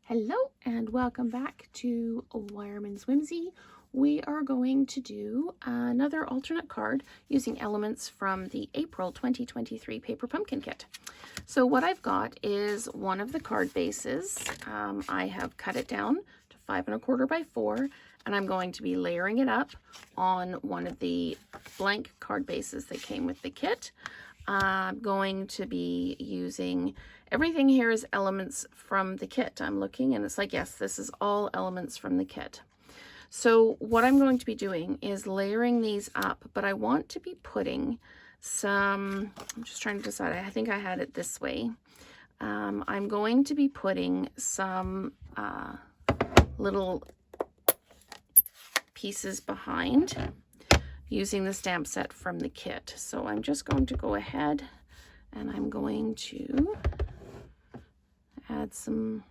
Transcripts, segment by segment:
Hello and welcome back to Wireman's Whimsy. We are going to do another alternate card using elements from the April 2023 Paper Pumpkin Kit. So what I've got is one of the card bases. I have cut it down to 5 1/4 by 4, and I'm going to be layering it up on one of the blank card bases that came with the kit. I'm going to be using, everything here is elements from the kit. I'm looking and it's like, yes, this is all elements from the kit. So what I'm going to be doing is layering these up, but I want to be putting some, I'm just trying to decide, I think I had it this way. I'm going to be putting some little pieces behind using the stamp set from the kit. So I'm just going to go ahead and I'm going to add some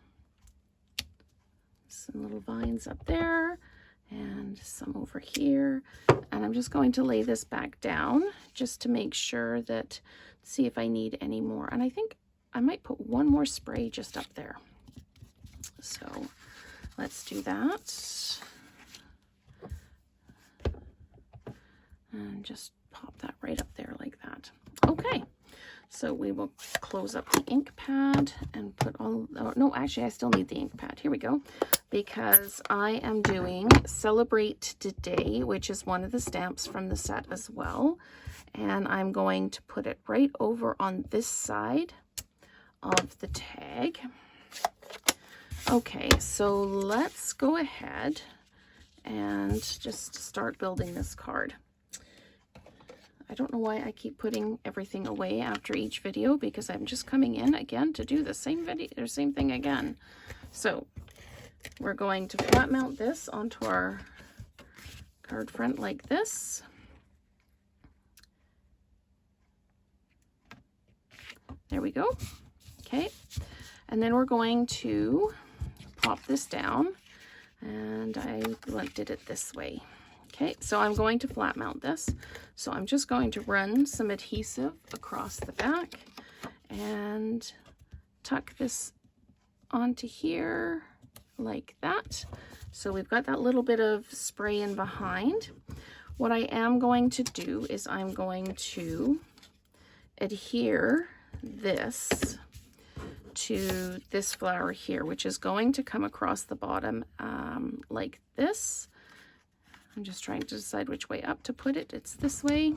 little vines up there and some over here. And I'm just going to lay this back down just to make sure that, see if I need any more. And I think I might put one more spray just up there. So let's do that. And just pop that right up there like that. Okay, so we will close up the ink pad and put all, oh, no, actually I still need the ink pad. Here we go. Because I am doing Celebrate Today, which is one of the stamps from the set as well. And I'm going to put it right over on this side of the tag. Okay, so let's go ahead and just start building this card. I don't know why I keep putting everything away after each video, because I'm just coming in again to do the same video or same thing again. So we're going to flat mount this onto our card front like this. There we go. Okay. And then we're going to pop this down, and I did it this way. Okay, so I'm going to flat mount this. So I'm just going to run some adhesive across the back and tuck this onto here like that. So we've got that little bit of spray in behind. What I am going to do is I'm going to adhere this to this flower here, which is going to come across the bottom like this. I'm just trying to decide which way up to put it. It's this way.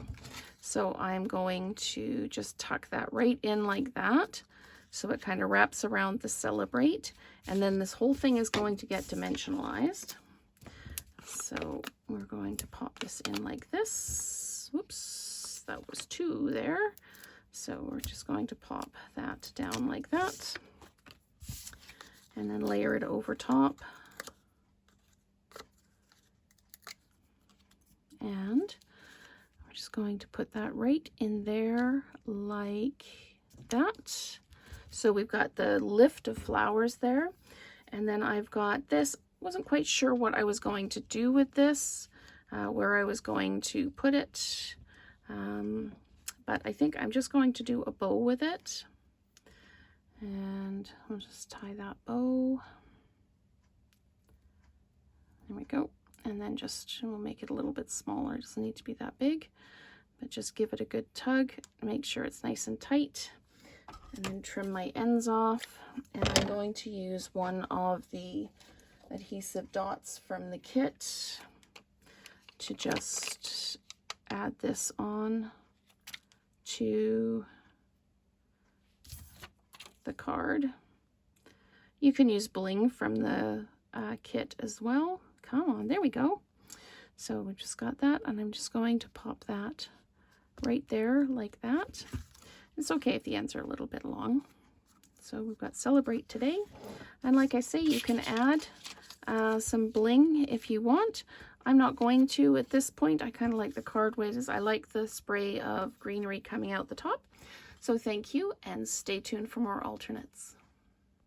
So I'm going to just tuck that right in like that. So it kind of wraps around the Celebrate. And then this whole thing is going to get dimensionalized. So we're going to pop this in like this. Whoops, that was 2 there. So we're just going to pop that down like that. And then layer it over top. And we're just going to put that right in there like that. So we've got the lift of flowers there. And then I've got this, wasn't quite sure what I was going to do with this, where I was going to put it. But I think I'm just going to do a bow with it. And I'll just tie that bow. There we go. And then just, we'll make it a little bit smaller. It doesn't need to be that big, but just give it a good tug. Make sure it's nice and tight. And then trim my ends off. And I'm going to use one of the adhesive dots from the kit to just add this on to the card. You can use bling from the kit as well. Come on, there we go. So we just got that, and I'm just going to pop that right there like that. It's okay if the ends are a little bit long. So we've got Celebrate Today. And like I say, you can add some bling if you want. I'm not going to at this point. I kind of like the card way it is. I like the spray of greenery coming out the top. So thank you, and stay tuned for more alternates.